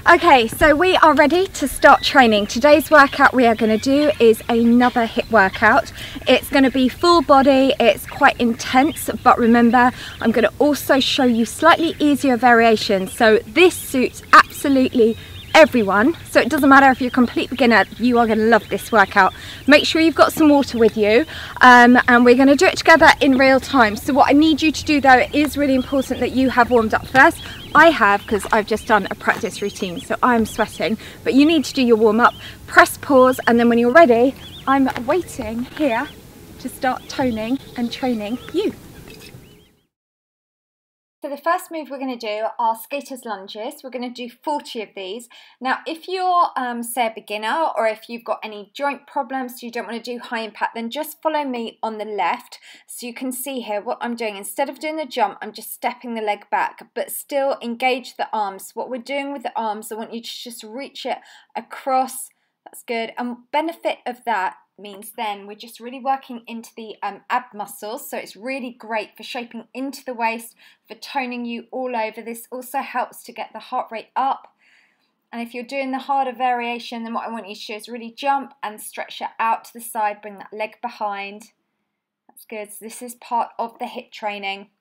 Okay, so we are ready to start training. Today's workout we are going to do is another HIIT workout. It's going to be full body, it's quite intense, but remember, I'm going to also show you slightly easier variations. So this suits absolutely everyone, so it doesn't matter if you're a complete beginner, you are going to love this workout. Make sure you've got some water with you, and we're going to do it together in real time. So what I need you to do though, it is really important that you have warmed up first. I have, because I've just done a practice routine, so I'm sweating, but you need to do your warm up. Press pause, and then when you're ready, I'm waiting here to start toning and training you. So the first move we're going to do are skater's lunges. We're going to do 40 of these. Now if you're say a beginner, or if you've got any joint problems, so you don't want to do high impact, then just follow me on the left. So you can see here what I'm doing. Instead of doing the jump, I'm just stepping the leg back, but still engage the arms. What we're doing with the arms, I want you to just reach it across. That's good. And benefit of that means then we're just really working into the ab muscles, so it's really great for shaping into the waist, for toning you all over. This also helps to get the heart rate up, and if you're doing the harder variation, then what I want you to do is really jump and stretch it out to the side, bring that leg behind. That's good. So this is part of the HIIT training.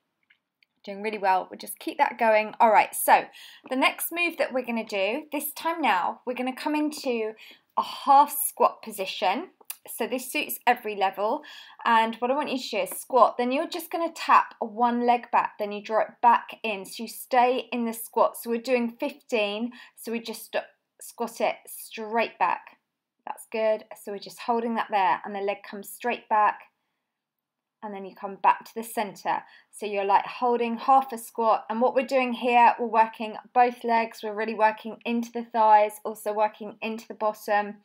Doing really well. We'll just keep that going. All right, so the next move that we're going to do this time now, we're going to come into a half squat position. So this suits every level, and what I want you to do is squat, then you're just going to tap one leg back, then you draw it back in, so you stay in the squat. So we're doing 15, so we just squat it straight back. That's good. So we're just holding that there, and the leg comes straight back, and then you come back to the center. So you're like holding half a squat, and what we're doing here, we're working both legs, we're really working into the thighs, also working into the bottom.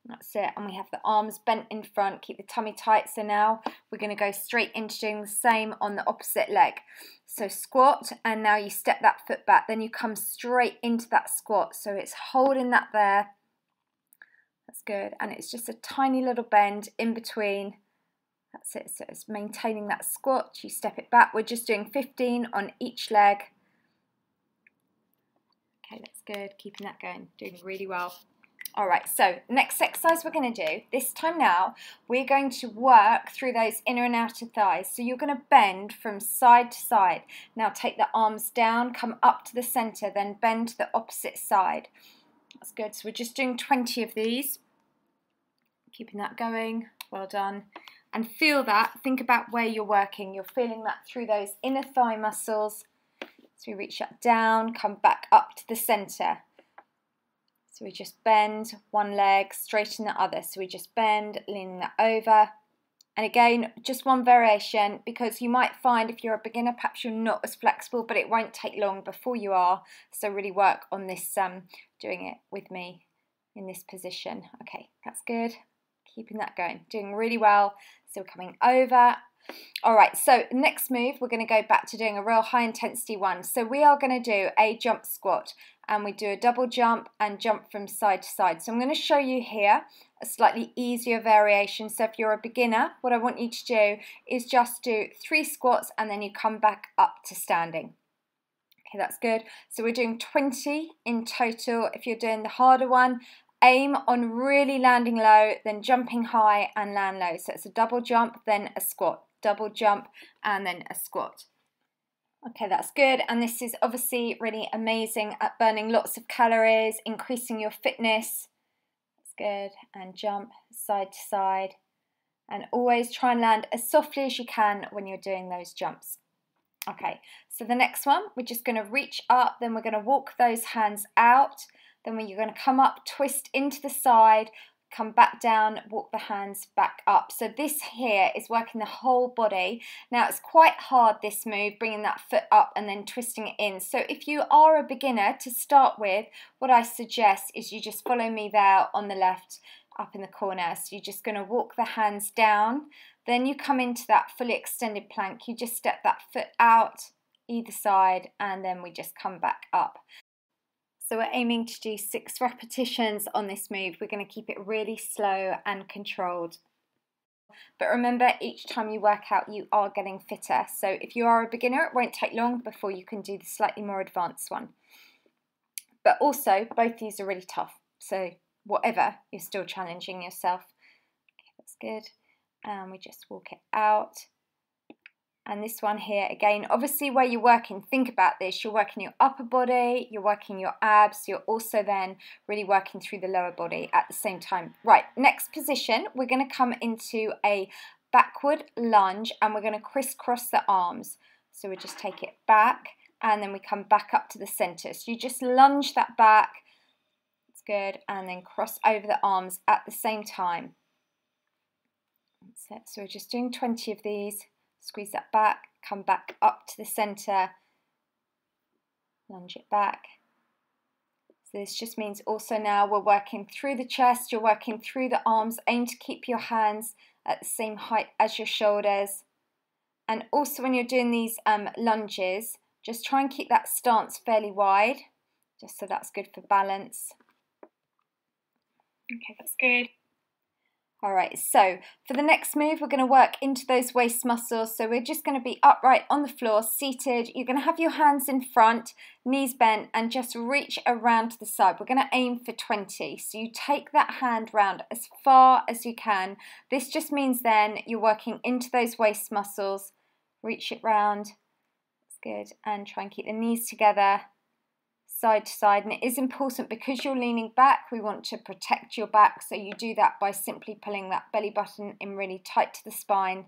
That's it, and we have the arms bent in front, keep the tummy tight. So now we're going to go straight into doing the same on the opposite leg. So squat, and now you step that foot back, then you come straight into that squat. So it's holding that there. That's good, and it's just a tiny little bend in between. That's it, so it's maintaining that squat. You step it back. We're just doing 15 on each leg. Okay, that's good, keeping that going, doing really well. All right, so next exercise we're going to do, this time now, we're going to work through those inner and outer thighs. So you're going to bend from side to side. Now take the arms down, come up to the center, then bend to the opposite side. That's good. So we're just doing 20 of these. Keeping that going. Well done. And feel that. Think about where you're working. You're feeling that through those inner thigh muscles. So we reach that down, come back up to the center. So we just bend one leg, straighten the other. So we just bend, leaning that over. And again, just one variation, because you might find if you're a beginner, perhaps you're not as flexible, but it won't take long before you are. So really work on this, doing it with me in this position. Okay, that's good. Keeping that going, doing really well. So we're coming over. All right, so next move, we're going to go back to doing a real high intensity one. So we are going to do a jump squat, and we do a double jump and jump from side to side. So I'm going to show you here a slightly easier variation. So if you're a beginner, what I want you to do is just do 3 squats, and then you come back up to standing. Okay, that's good. So we're doing 20 in total. If you're doing the harder one, aim on really landing low, then jumping high and land low. So it's a double jump, then a squat, double jump, and then a squat. Okay, that's good. And this is obviously really amazing at burning lots of calories, increasing your fitness. That's good. And jump side to side. And always try and land as softly as you can when you're doing those jumps. Okay, so the next one, we're just going to reach up, then we're going to walk those hands out. Then when you're going to come up, twist into the side, come back down, walk the hands back up. So this here is working the whole body. Now it's quite hard, this move, bringing that foot up and then twisting it in. So if you are a beginner to start with, what I suggest is you just follow me there on the left, up in the corner. So you're just going to walk the hands down. Then you come into that fully extended plank. You just step that foot out either side, and then we just come back up. So we're aiming to do 6 repetitions on this move. We're going to keep it really slow and controlled. But remember, each time you work out, you are getting fitter. So if you are a beginner, it won't take long before you can do the slightly more advanced one. But also, both these are really tough. So whatever, you're still challenging yourself. Okay, that's good. And we just walk it out. And this one here, again, obviously where you're working, think about this, you're working your upper body, you're working your abs, you're also then really working through the lower body at the same time. Right, next position, we're going to come into a backward lunge and we're going to crisscross the arms. So we just take it back and then we come back up to the center. So you just lunge that back, that's good, and then cross over the arms at the same time. That's it. So we're just doing 20 of these. Squeeze that back, come back up to the center, lunge it back. So this just means also now we're working through the chest, you're working through the arms. Aim to keep your hands at the same height as your shoulders. And also when you're doing these lunges, just try and keep that stance fairly wide, just so that's good for balance. Okay, that's good. All right, so for the next move, we're going to work into those waist muscles. So we're just going to be upright on the floor, seated. You're going to have your hands in front, knees bent, and just reach around to the side. We're going to aim for 20. So you take that hand round as far as you can. This just means then you're working into those waist muscles. Reach it round. That's good. And try and keep the knees together, side to side. And it is important because you're leaning back, we want to protect your back, so you do that by simply pulling that belly button in really tight to the spine.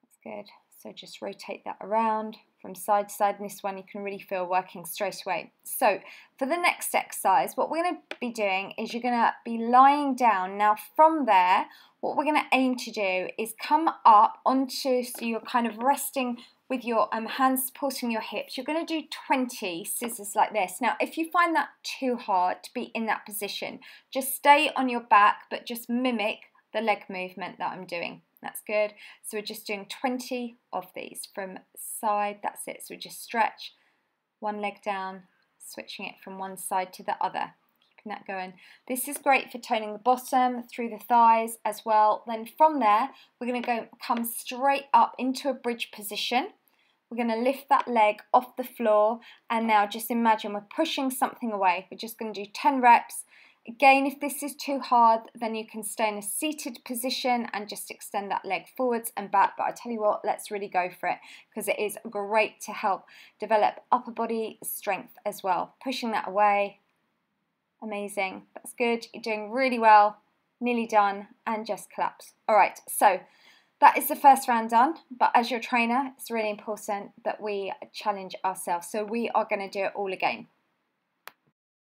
That's good. So just rotate that around from side to side, and this one you can really feel working straight away. So for the next exercise, what we're going to be doing is you're going to be lying down. Now from there, what we're going to aim to do is come up onto, so you're kind of resting with your hands supporting your hips. You're going to do 20 scissors like this. Now, if you find that too hard to be in that position, just stay on your back, but just mimic the leg movement that I'm doing. That's good. So we're just doing 20 of these from side. That's it. So we just stretch one leg down, switching it from one side to the other. Keeping that going. This is great for toning the bottom, through the thighs as well. Then from there, we're going to come straight up into a bridge position. We're going to lift that leg off the floor, and now just imagine we're pushing something away. We're just going to do 10 reps. Again, if this is too hard, then you can stay in a seated position and just extend that leg forwards and back. But I tell you what, let's really go for it, because it is great to help develop upper body strength as well. Pushing that away. Amazing. That's good. You're doing really well. Nearly done. And just collapse. All right, so that is the first round done, but as your trainer, it's really important that we challenge ourselves. So we are going to do it all again.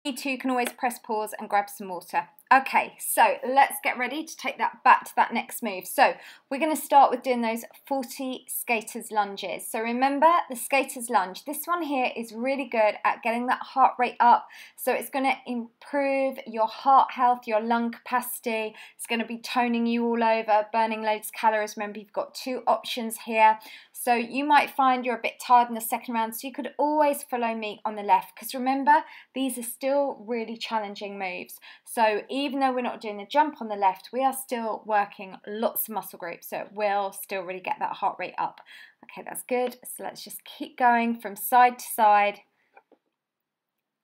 You too can always press pause and grab some water. Okay, so let's get ready to take that back to that next move. So we're going to start with doing those 40 skaters lunges. So remember the skaters lunge. This one here is really good at getting that heart rate up. So it's going to improve your heart health, your lung capacity. It's going to be toning you all over, burning loads of calories. Remember, you've got two options here. So you might find you're a bit tired in the second round, so you could always follow me on the left, because remember, these are still really challenging moves. So even though we're not doing the jump on the left, we are still working lots of muscle groups, so it will still really get that heart rate up. Okay, that's good. So let's just keep going from side to side.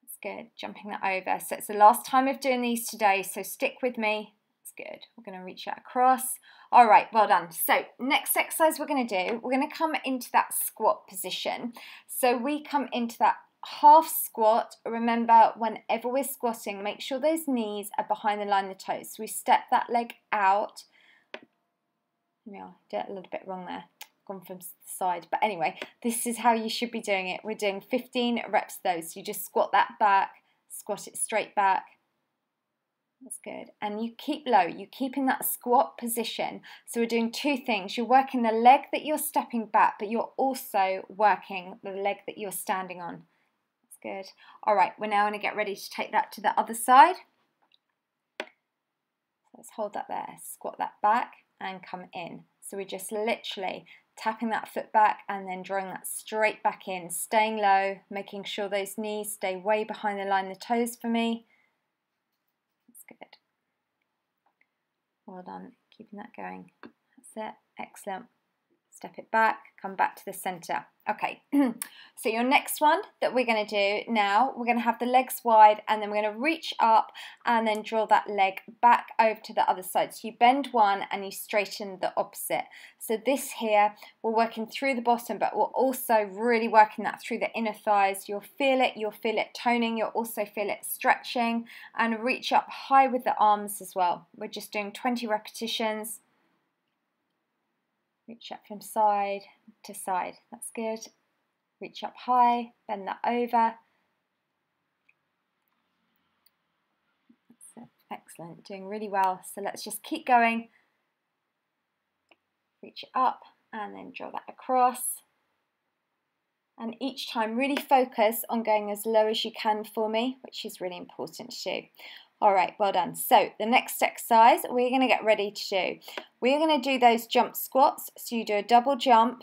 That's good, jumping that over. So it's the last time of doing these today, so stick with me. Good. We're going to reach that across. All right, well done. So next exercise we're going to do, we're going to come into that squat position. So we come into that half squat. Remember, whenever we're squatting, make sure those knees are behind the line of the toes. So we step that leg out. Yeah, did it a little bit wrong there. Gone from the side. But anyway, this is how you should be doing it. We're doing 15 reps of those. So you just squat that back, squat it straight back. That's good. And you keep low, you keep in that squat position. So we're doing two things. You're working the leg that you're stepping back, but you're also working the leg that you're standing on. That's good. All right, we're now going to get ready to take that to the other side. Let's hold that there, squat that back and come in. So we're just literally tapping that foot back and then drawing that straight back in, staying low, making sure those knees stay way behind the line of the toes for me. Good. Well done, keeping that going. That's it, excellent. step it back, come back to the center. Okay, so your next one that we're going to do now, we're going to have the legs wide and then we're going to reach up and then draw that leg back over to the other side. So you bend one and you straighten the opposite. So this here, we're working through the bottom, but we're also really working that through the inner thighs. You'll feel it toning, you'll also feel it stretching, and reach up high with the arms as well. We're just doing 20 repetitions. Reach up from side to side. That's good. Reach up high, bend that over. That's it. Excellent, doing really well. So let's just keep going. Reach it up and then draw that across. And each time really focus on going as low as you can for me, which is really important to do. All right, well done. So the next exercise we're going to get ready to do. We're going to do those jump squats. So you do a double jump,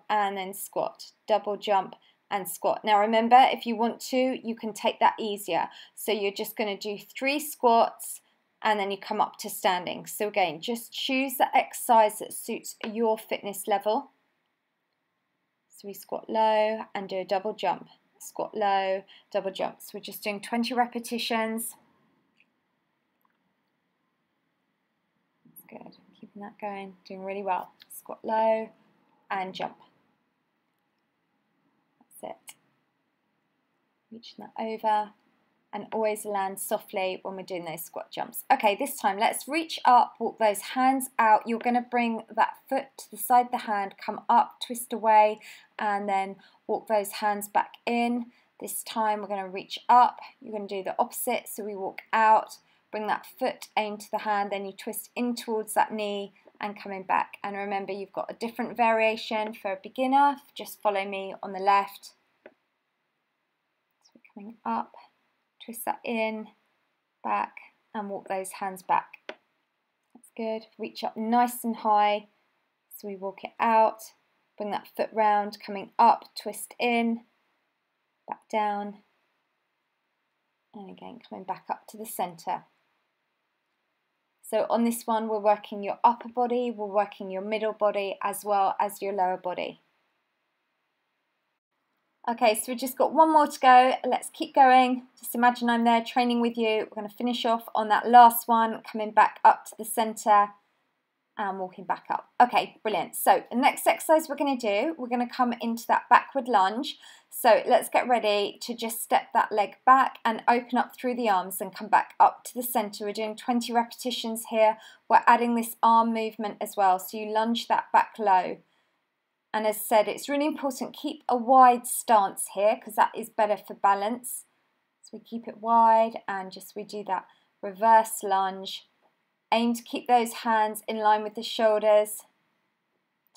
and then squat. Double jump and squat. Now remember, if you want to, you can take that easier. So you're just going to do 3 squats and then you come up to standing. So again, just choose the exercise that suits your fitness level. So we squat low and do a double jump. Squat low, double jump. So we're just doing 20 repetitions. Good, keeping that going, doing really well. Squat low and jump. That's it. Reaching that over and always land softly when we're doing those squat jumps. Okay, this time let's reach up, walk those hands out. You're going to bring that foot to the side of the hand, come up, twist away, and then walk those hands back in. This time we're going to reach up. You're going to do the opposite, so we walk out. Bring that foot, aim to the hand, then you twist in towards that knee and coming back. And remember, you've got a different variation for a beginner. Just follow me on the left. So we're coming up, twist that in, back, and walk those hands back. That's good. Reach up nice and high. So we walk it out, bring that foot round, coming up, twist in, back down, and again coming back up to the center. So on this one, we're working your upper body, we're working your middle body as well as your lower body. Okay, so we've just got one more to go. Let's keep going. Just imagine I'm there training with you. We're going to finish off on that last one, coming back up to the center and walking back up. Okay, brilliant. So the next exercise we're going to do, we're going to come into that backward lunge. So let's get ready to just step that leg back and open up through the arms and come back up to the center. We're doing 20 repetitions here. We're adding this arm movement as well. So you lunge that back low. And as said, it's really important, keep a wide stance here because that is better for balance. So we keep it wide and just we do that reverse lunge. Aim to keep those hands in line with the shoulders.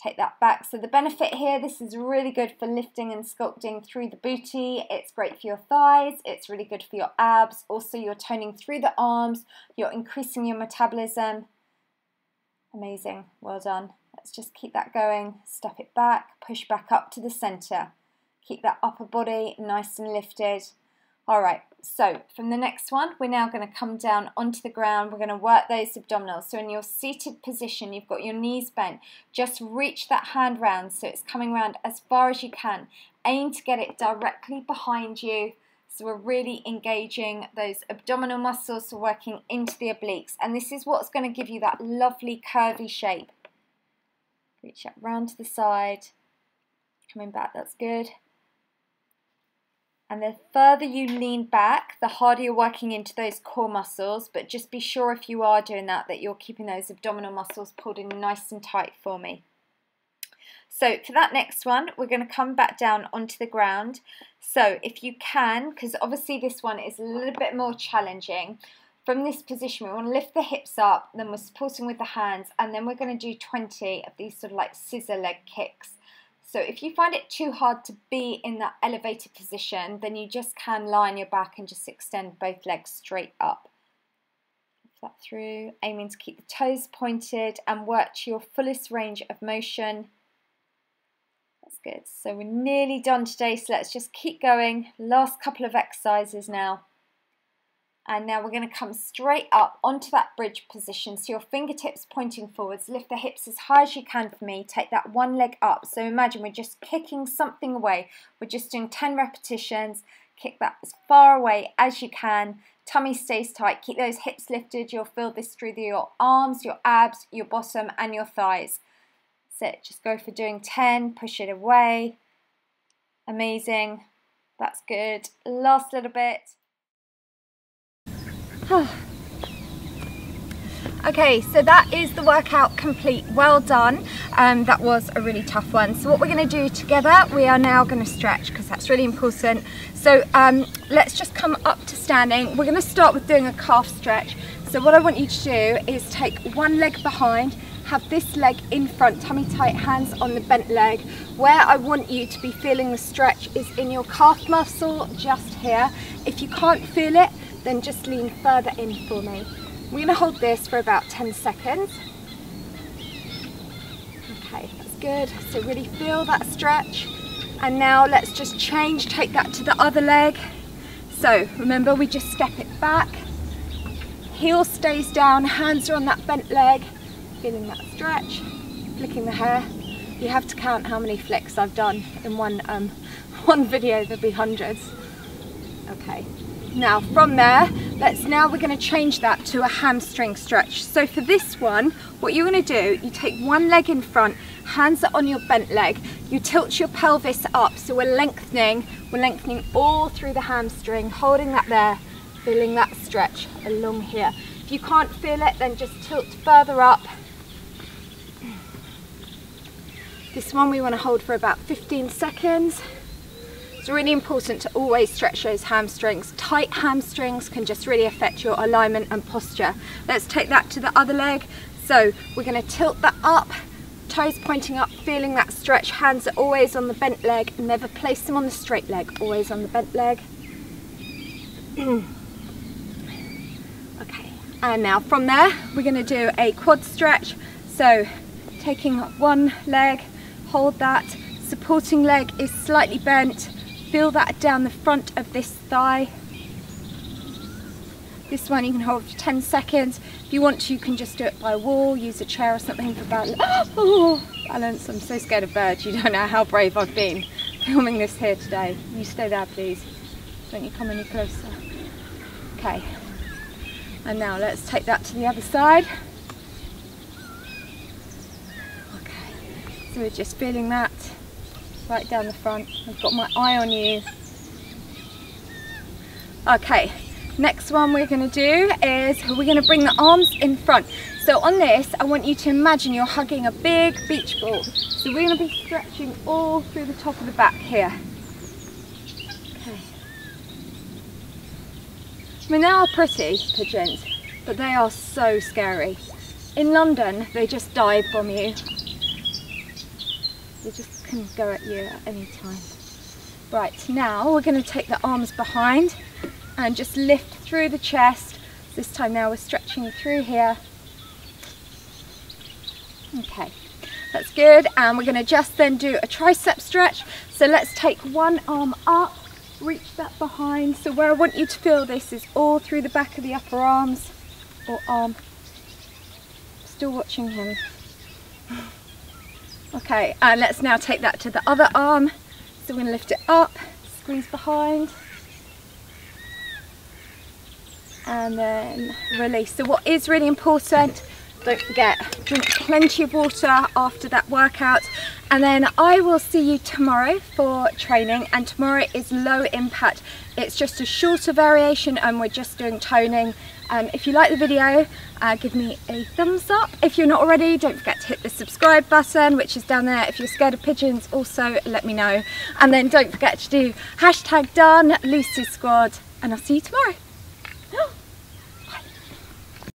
Take that back. So the benefit here, this is really good for lifting and sculpting through the booty. It's great for your thighs. It's really good for your abs. Also, you're toning through the arms. You're increasing your metabolism. Amazing. Well done. Let's just keep that going. Step it back. Push back up to the center. Keep that upper body nice and lifted. All right, so from the next one, we're now going to come down onto the ground. We're going to work those abdominals. So in your seated position, you've got your knees bent. Just reach that hand round so it's coming round as far as you can. Aim to get it directly behind you. So we're really engaging those abdominal muscles, so working into the obliques. And this is what's going to give you that lovely curvy shape. Reach up round to the side. Coming back, that's good. And the further you lean back, the harder you're working into those core muscles. But just be sure if you are doing that, that you're keeping those abdominal muscles pulled in nice and tight for me. So for that next one, we're going to come back down onto the ground. So if you can, because obviously this one is a little bit more challenging, from this position we want to lift the hips up, then we're supporting with the hands, and then we're going to do 20 of these sort of like scissor leg kicks. So if you find it too hard to be in that elevated position, then you just can lie on your back and just extend both legs straight up. Lift that through, aiming to keep the toes pointed and work to your fullest range of motion. That's good. So we're nearly done today, so let's just keep going. Last couple of exercises now. And now we're going to come straight up onto that bridge position. So your fingertips pointing forwards. Lift the hips as high as you can for me. Take that one leg up. So imagine we're just kicking something away. We're just doing 10 repetitions. Kick that as far away as you can. Tummy stays tight. Keep those hips lifted. You'll feel this through your arms, your abs, your bottom and your thighs. That's it. Just go for doing 10. Push it away. Amazing. That's good. Last little bit. Okay, so that is the workout complete. Well done. That was a really tough one. So what we're going to do together, we are now going to stretch because that's really important. So let's just come up to standing. We're going to start with doing a calf stretch. So what I want you to do is take one leg behind, have this leg in front, tummy tight, hands on the bent leg. Where I want you to be feeling the stretch is in your calf muscle, just here. If you can't feel it, then just lean further in for me. We're going to hold this for about 10 seconds. Okay, that's good. So really feel that stretch. And now let's just change, take that to the other leg. So remember, we just step it back. Heel stays down, hands are on that bent leg. Feeling that stretch, flicking the hair. You have to count how many flicks I've done in one video, there'll be hundreds. Okay. Now from there, we're going to change that to a hamstring stretch. So for this one, what you're going to do, you take one leg in front, hands are on your bent leg, you tilt your pelvis up, so we're lengthening all through the hamstring, holding that there, feeling that stretch along here. If you can't feel it, then just tilt further up. This one we want to hold for about 15 seconds. It's really important to always stretch those hamstrings. Tight hamstrings can just really affect your alignment and posture. Let's take that to the other leg. So we're going to tilt that up, toes pointing up, feeling that stretch. Hands are always on the bent leg. Never place them on the straight leg, always on the bent leg. Okay, and now from there, we're going to do a quad stretch. So taking one leg, hold that. Supporting leg is slightly bent. Feel that down the front of this thigh. This one you can hold for 10 seconds. If you want to, you can just do it by a wall, use a chair or something for balance. Oh, balance. I'm so scared of birds. You don't know how brave I've been filming this here today. You stay there, please. Don't you come any closer. Okay. And now let's take that to the other side. Okay. So we're just feeling that. Right down the front. I've got my eye on you. Okay, next one we're going to do is we're going to bring the arms in front. So on this, I want you to imagine you're hugging a big beach ball. So we're going to be stretching all through the top of the back here. Okay. I mean, they are pretty, pigeons, but they are so scary. In London, they just dive from you. They just can go at you at any time. Right, now we're going to take the arms behind and just lift through the chest. This time now we're stretching through here. Okay, that's good. And we're going to just then do a tricep stretch. So let's take one arm up, reach that behind. So where I want you to feel this is all through the back of the upper arms or arm. Still watching him. Okay, and let's now take that to the other arm. So we're going to lift it up, squeeze behind, and then release. So what is really important, don't forget, drink plenty of water after that workout. And then I will see you tomorrow for training, and tomorrow is low impact. It's just a shorter variation and we're just doing toning. If you like the video, give me a thumbs up. If you're not already, don't forget to hit the subscribe button, which is down there. If you're scared of pigeons, also let me know. And then don't forget to do #done, Lucy's Squad, and I'll see you tomorrow.